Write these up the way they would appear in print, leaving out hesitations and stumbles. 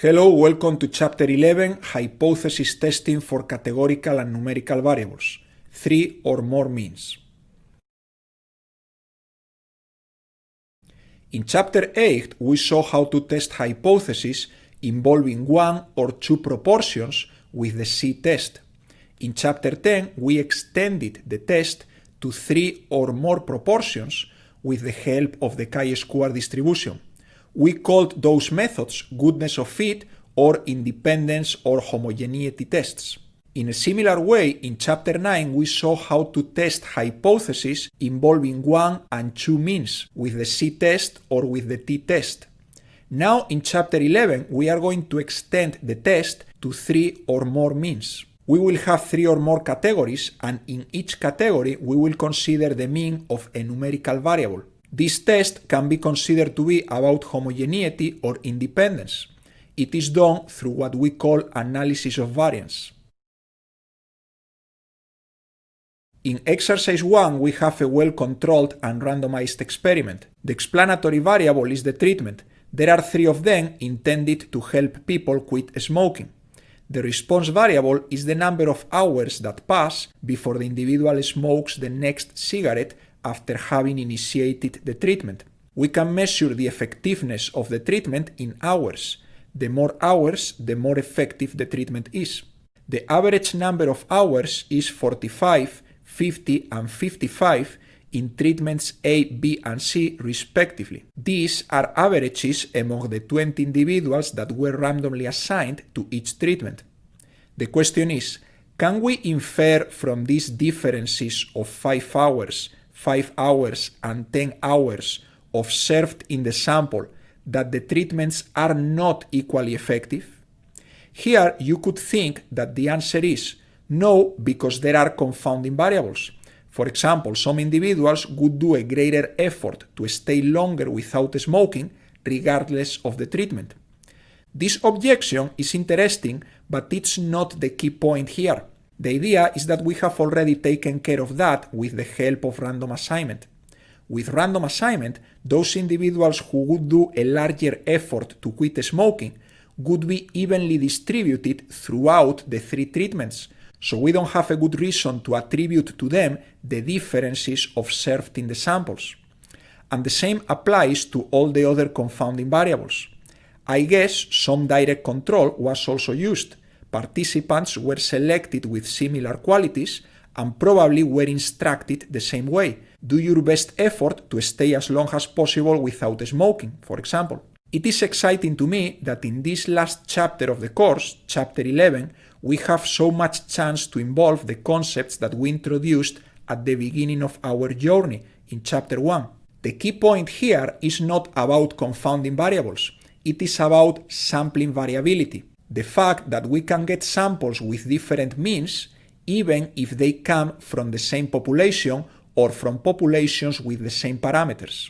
Hello, welcome to Chapter 11, Hypothesis Testing for Categorical and Numerical Variables, 3 or more means. In Chapter 8, we saw how to test hypotheses involving one or two proportions with the C-test. In Chapter 10, we extended the test to 3 or more proportions with the help of the chi-square distribution. We called those methods goodness of fit or independence or homogeneity tests. In a similar way, in Chapter 9, we saw how to test hypotheses involving one and two means with the C-test or with the T-test. Now, in Chapter 11, we are going to extend the test to 3 or more means. We will have 3 or more categories, and in each category, we will consider the mean of a numerical variable. This test can be considered to be about homogeneity or independence. It is done through what we call analysis of variance. In exercise 1, we have a well-controlled and randomized experiment. The explanatory variable is the treatment. There are 3 of them intended to help people quit smoking. The response variable is the number of hours that pass before the individual smokes the next cigarette after having initiated the treatment. We can measure the effectiveness of the treatment in hours. The more hours, the more effective the treatment is. The average number of hours is 45, 50, and 55 in treatments A, B, and C respectively. These are averages among the 20 individuals that were randomly assigned to each treatment. The question is, can we infer from these differences of 5 hours, 5 hours, and 10 hours observed in the sample that the treatments are not equally effective? Here you could think that the answer is no, because there are confounding variables. For example, some individuals would do a greater effort to stay longer without smoking regardless of the treatment. This objection is interesting, but it's not the key point here. The idea is that we have already taken care of that with the help of random assignment. With random assignment, those individuals who would do a larger effort to quit smoking would be evenly distributed throughout the 3 treatments, so we don't have a good reason to attribute to them the differences observed in the samples. And the same applies to all the other confounding variables. I guess some direct control was also used. Participants were selected with similar qualities and probably were instructed the same way. Do your best effort to stay as long as possible without smoking, for example. It is exciting to me that in this last chapter of the course, Chapter 11, we have so much chance to involve the concepts that we introduced at the beginning of our journey in Chapter 1. The key point here is not about confounding variables. It is about sampling variability. The fact that we can get samples with different means, even if they come from the same population or from populations with the same parameters.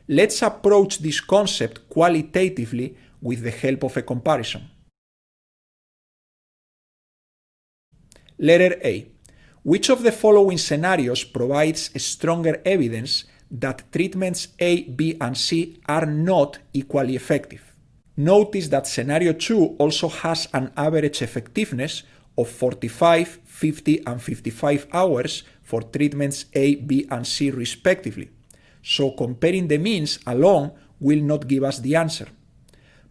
Let's approach this concept qualitatively with the help of a comparison. Letter A. Which of the following scenarios provides stronger evidence that treatments A, B, and C are not equally effective? Notice that scenario 2 also has an average effectiveness of 45, 50, and 55 hours for treatments A, B, and C respectively. So comparing the means alone will not give us the answer.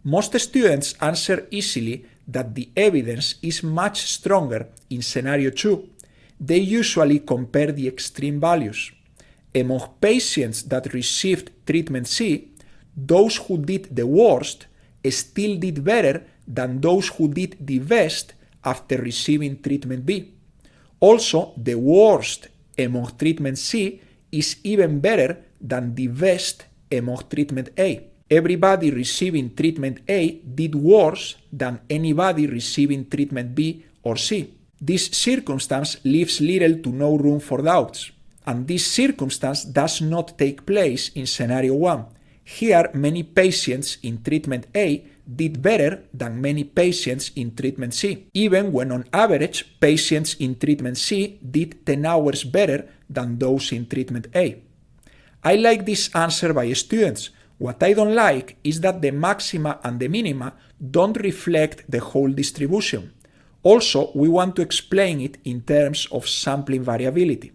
Most students answer easily that the evidence is much stronger in scenario 2. They usually compare the extreme values. Among patients that received treatment C, those who did the worst still did better than those who did the best after receiving treatment B. Also, the worst among treatment C is even better than the best among treatment A. Everybody receiving treatment A did worse than anybody receiving treatment B or C. This circumstance leaves little to no room for doubts. And this circumstance does not take place in scenario 1. Here, many patients in treatment A did better than many patients in treatment C, even when on average patients in treatment C did 10 hours better than those in treatment A. I like this answer by students. What I don't like is that the maxima and the minima don't reflect the whole distribution. Also, we want to explain it in terms of sampling variability.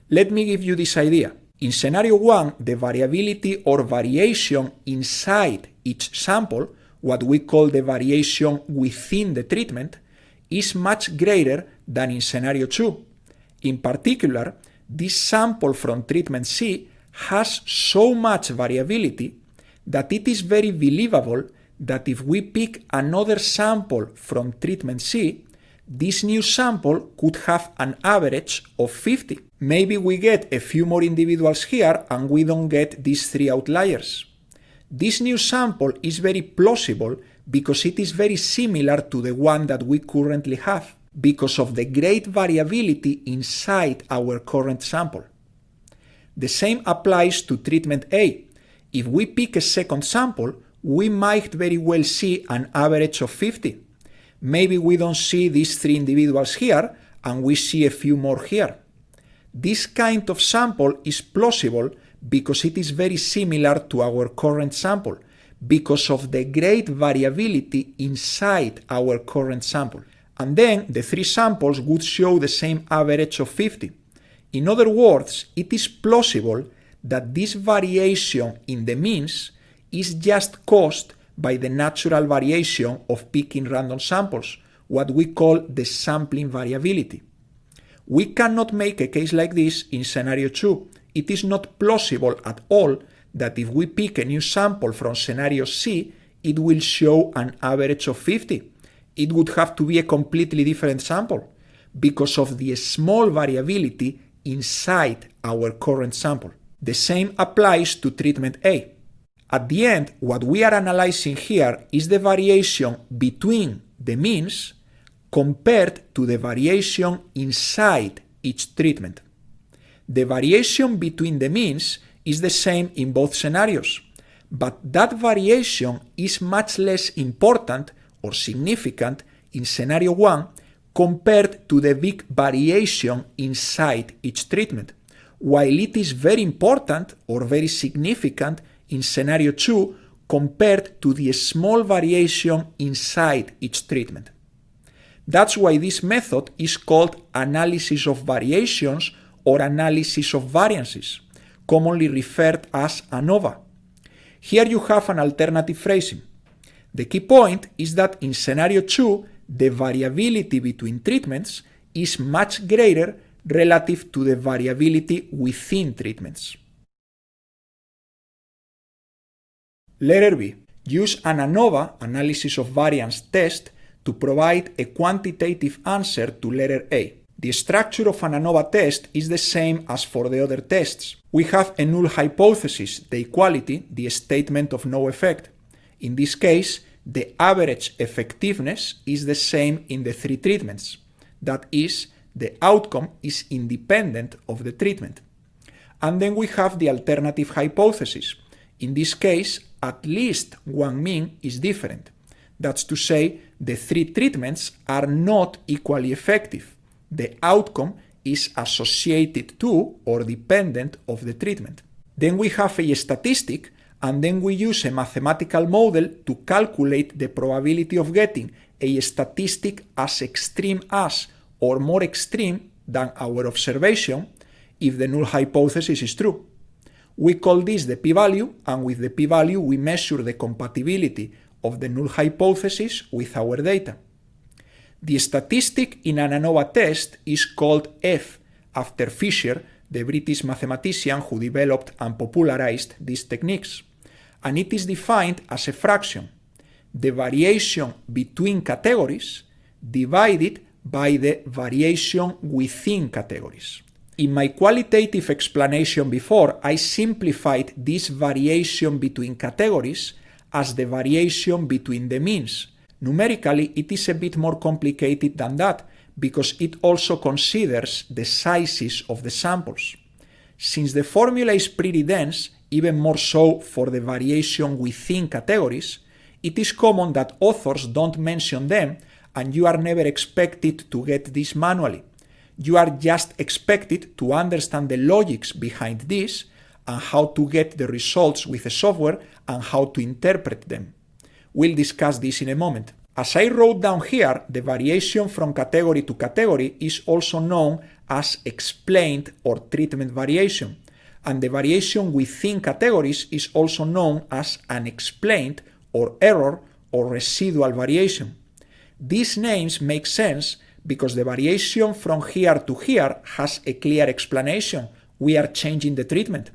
Let me give you this idea. In scenario 1, the variability or variation inside each sample, what we call the variation within the treatment, is much greater than in scenario 2. In particular, this sample from treatment C has so much variability that it is very believable that if we pick another sample from treatment C, this new sample could have an average of 50. Maybe we get a few more individuals here and we don't get these 3 outliers. This new sample is very plausible because it is very similar to the one that we currently have, because of the great variability inside our current sample. The same applies to treatment A. If we pick a second sample, we might very well see an average of 50. Maybe we don't see these 3 individuals here and we see a few more here. This kind of sample is plausible because it is very similar to our current sample, because of the great variability inside our current sample. And then the 3 samples would show the same average of 50. In other words, it is plausible that this variation in the means is just caused by the natural variation of picking random samples, what we call the sampling variability. We cannot make a case like this in scenario 2. It is not plausible at all that if we pick a new sample from scenario C, it will show an average of 50. It would have to be a completely different sample because of the small variability inside our current sample. The same applies to treatment A. At the end, what we are analyzing here is the variation between the means compared to the variation inside each treatment. The variation between the means is the same in both scenarios, but that variation is much less important or significant in scenario 1 compared to the big variation inside each treatment, while it is very important or very significant in scenario 2 compared to the small variation inside each treatment. That's why this method is called analysis of variations or analysis of variances, commonly referred as ANOVA. Here you have an alternative phrasing. The key point is that in scenario 2, the variability between treatments is much greater relative to the variability within treatments. Letter B. Use an ANOVA, analysis of variance test, to provide a quantitative answer to letter A. The structure of an ANOVA test is the same as for the other tests. We have a null hypothesis, the equality, the statement of no effect. In this case, the average effectiveness is the same in the 3 treatments. That is, the outcome is independent of the treatment. And then we have the alternative hypothesis. In this case, at least one mean is different. That's to say, the 3 treatments are not equally effective. The outcome is associated to or dependent of the treatment. Then we have a statistic, and then we use a mathematical model to calculate the probability of getting a statistic as extreme as or more extreme than our observation if the null hypothesis is true. We call this the p-value, and with the p-value we measure the compatibility of the null hypothesis with our data. The statistic in an ANOVA test is called F, after Fisher, the British mathematician who developed and popularized these techniques, and it is defined as a fraction, the variation between categories divided by the variation within categories. In my qualitative explanation before, I simplified this variation between categories as the variation between the means. Numerically, it is a bit more complicated than that because it also considers the sizes of the samples. Since the formula is pretty dense, even more so for the variation within categories, it is common that authors don't mention them and you are never expected to get this manually. You are just expected to understand the logics behind this and how to get the results with the software and how to interpret them. We'll discuss this in a moment. As I wrote down here, the variation from category to category is also known as explained or treatment variation, and the variation within categories is also known as unexplained or error or residual variation. These names make sense because the variation from here to here has a clear explanation. We are changing the treatment.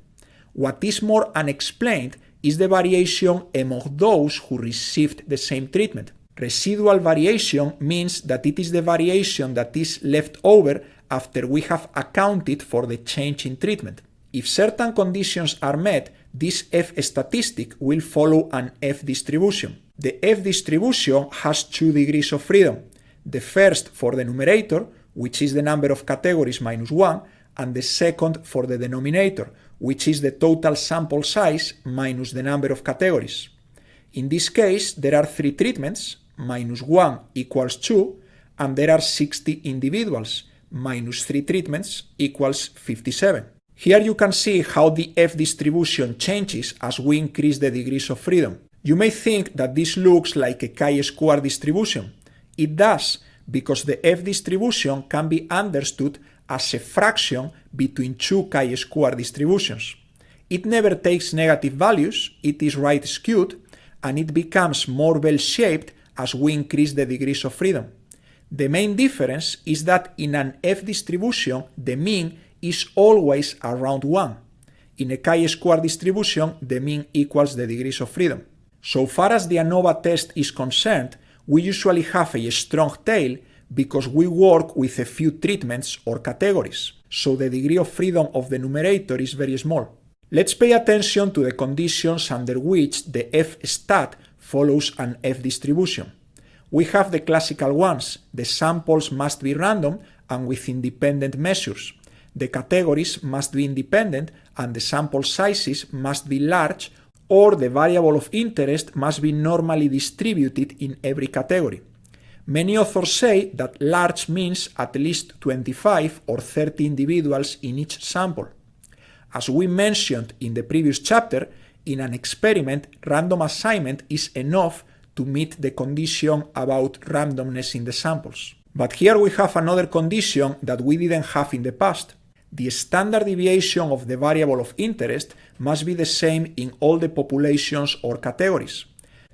What is more unexplained is the variation among those who received the same treatment. Residual variation means that it is the variation that is left over after we have accounted for the change in treatment. If certain conditions are met, this F statistic will follow an F distribution. The F distribution has 2 degrees of freedom. The first for the numerator, which is the number of categories minus 1, and the second for the denominator, which is the total sample size minus the number of categories. In this case, there are 3 treatments, minus 1 equals 2, and there are 60 individuals, minus 3 treatments equals 57. Here you can see how the F distribution changes as we increase the degrees of freedom. You may think that this looks like a chi-square distribution. It does, because the F distribution can be understood as a fraction between 2 chi-square distributions. It never takes negative values, it is right skewed, and it becomes more bell-shaped as we increase the degrees of freedom. The main difference is that in an F distribution, the mean is always around 1. In a chi-square distribution, the mean equals the degrees of freedom. So far as the ANOVA test is concerned, we usually have a strong tail because we work with a few treatments or categories, so the degree of freedom of the numerator is very small. Let's pay attention to the conditions under which the F stat follows an F distribution. We have the classical ones. The samples must be random and with independent measures. The categories must be independent and the sample sizes must be large, or the variable of interest must be normally distributed in every category. Many authors say that large means at least 25 or 30 individuals in each sample. As we mentioned in the previous chapter, in an experiment, random assignment is enough to meet the condition about randomness in the samples. But here we have another condition that we didn't have in the past. The standard deviation of the variable of interest must be the same in all the populations or categories.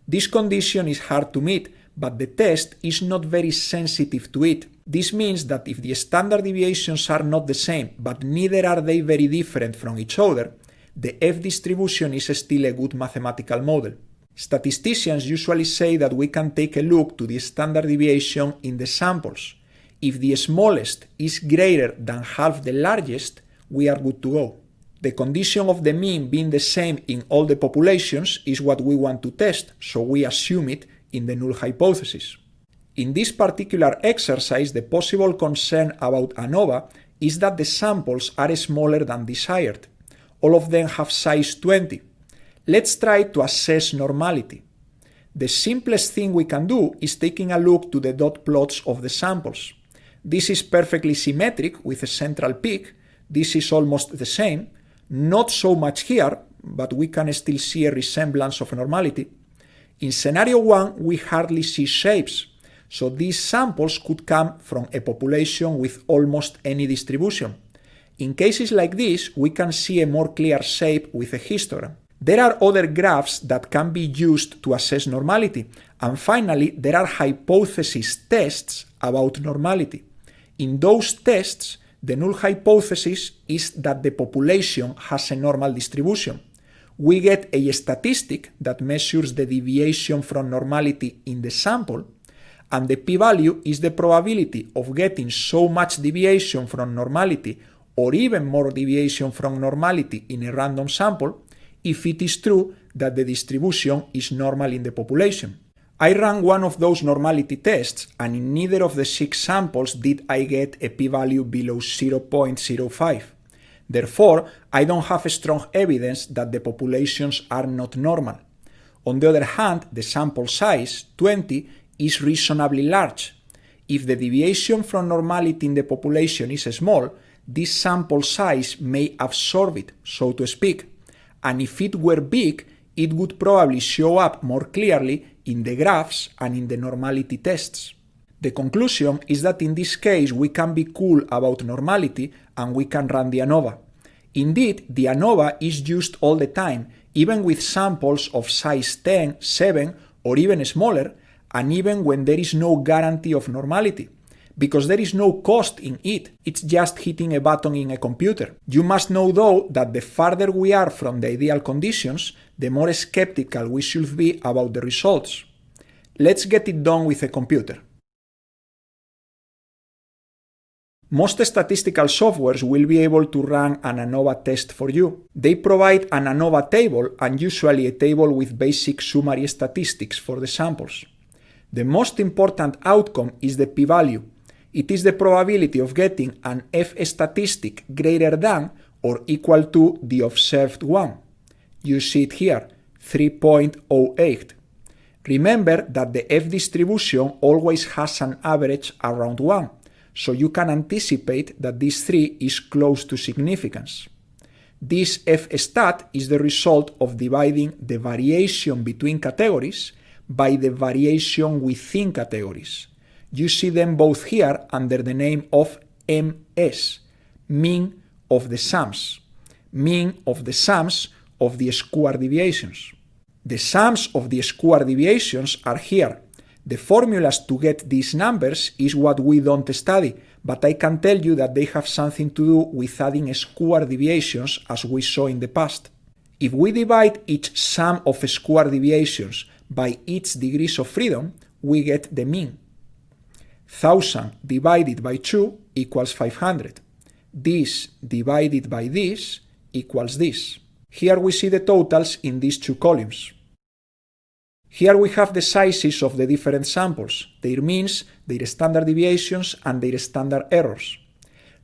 This condition is hard to meet, but the test is not very sensitive to it. This means that if the standard deviations are not the same, but neither are they very different from each other, the F distribution is still a good mathematical model. Statisticians usually say that we can take a look to the standard deviation in the samples. If the smallest is greater than half the largest, we are good to go. The condition of the mean being the same in all the populations is what we want to test, so we assume it in the null hypothesis. In this particular exercise, the possible concern about ANOVA is that the samples are smaller than desired. All of them have size 20. Let's try to assess normality. The simplest thing we can do is taking a look to the dot plots of the samples. This is perfectly symmetric with a central peak. This is almost the same. Not so much here, but we can still see a resemblance of normality. In scenario 1, we hardly see shapes, so these samples could come from a population with almost any distribution. In cases like this, we can see a more clear shape with a histogram. There are other graphs that can be used to assess normality, and finally, there are hypothesis tests about normality. In those tests, the null hypothesis is that the population has a normal distribution. We get a statistic that measures the deviation from normality in the sample, and the p-value is the probability of getting so much deviation from normality or even more deviation from normality in a random sample if it is true that the distribution is normal in the population. I ran one of those normality tests, and in neither of the 6 samples did I get a p-value below 0.05. Therefore, I don't have strong evidence that the populations are not normal. On the other hand, the sample size, 20, is reasonably large. If the deviation from normality in the population is small, this sample size may absorb it, so to speak, and if it were big, it would probably show up more clearly in the graphs and in the normality tests. The conclusion is that in this case we can be cool about normality and we can run the ANOVA. Indeed, the ANOVA is used all the time, even with samples of size 10, 7, or even smaller, and even when there is no guarantee of normality, because there is no cost in it, it's just hitting a button in a computer. You must know though that the farther we are from the ideal conditions, the more skeptical we should be about the results. Let's get it done with a computer. Most statistical softwares will be able to run an ANOVA test for you. They provide an ANOVA table and usually a table with basic summary statistics for the samples. The most important outcome is the p-value. It is the probability of getting an F statistic greater than or equal to the observed one. You see it here, 3.08. Remember that the F distribution always has an average around 1, so you can anticipate that this 3 is close to significance. This F stat is the result of dividing the variation between categories by the variation within categories. You see them both here under the name of MS, mean of the sums, mean of the sums of the square deviations. The sums of the square deviations are here. The formulas to get these numbers is what we don't study, but I can tell you that they have something to do with adding square deviations as we saw in the past. If we divide each sum of square deviations by its degrees of freedom, we get the mean. 1000 divided by 2 equals 500. This divided by this equals this. Here we see the totals in these two columns. Here we have the sizes of the different samples, their means, their standard deviations, and their standard errors.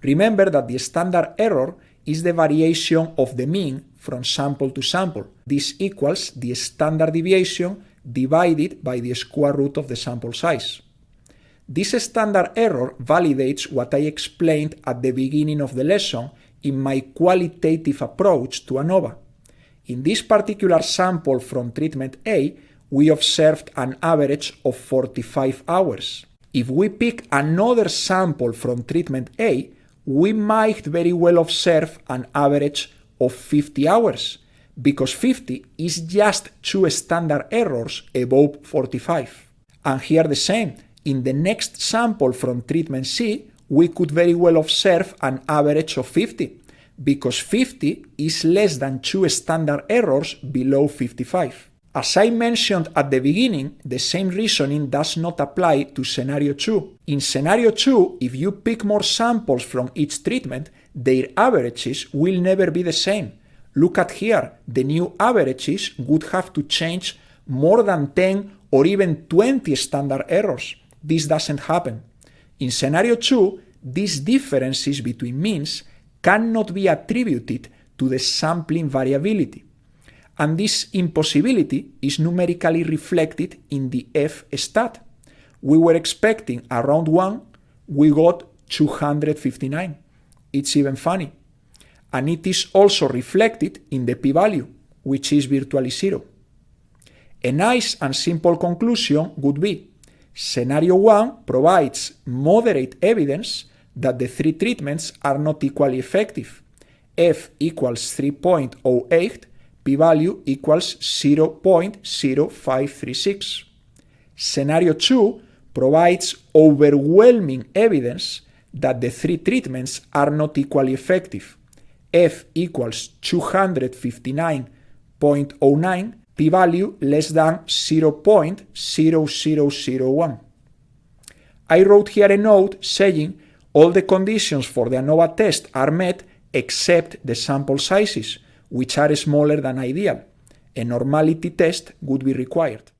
Remember that the standard error is the variation of the mean from sample to sample. This equals the standard deviation divided by the square root of the sample size. This standard error validates what I explained at the beginning of the lesson in my qualitative approach to ANOVA. In this particular sample from treatment A, we observed an average of 45 hours. If we pick another sample from treatment A, we might very well observe an average of 50 hours, because 50 is just two standard errors above 45. And here the same. In the next sample from treatment C, we could very well observe an average of 50, because 50 is less than two standard errors below 55. As I mentioned at the beginning, the same reasoning does not apply to scenario 2. In scenario 2, if you pick more samples from each treatment, their averages will never be the same. Look at here, the new averages would have to change more than 10 or even 20 standard errors. This doesn't happen. In scenario 2, these differences between means cannot be attributed to the sampling variability. And this impossibility is numerically reflected in the F stat. We were expecting around 1, we got 259. It's even funny. And it is also reflected in the p-value, which is virtually 0. A nice and simple conclusion would be scenario 1 provides moderate evidence that the three treatments are not equally effective. F equals 3.08, p-value equals 0.0536. Scenario 2 provides overwhelming evidence that the three treatments are not equally effective. F equals 259.09, p-value less than 0.0001. I wrote here a note saying all the conditions for the ANOVA test are met except the sample sizes, which are smaller than ideal. A normality test would be required.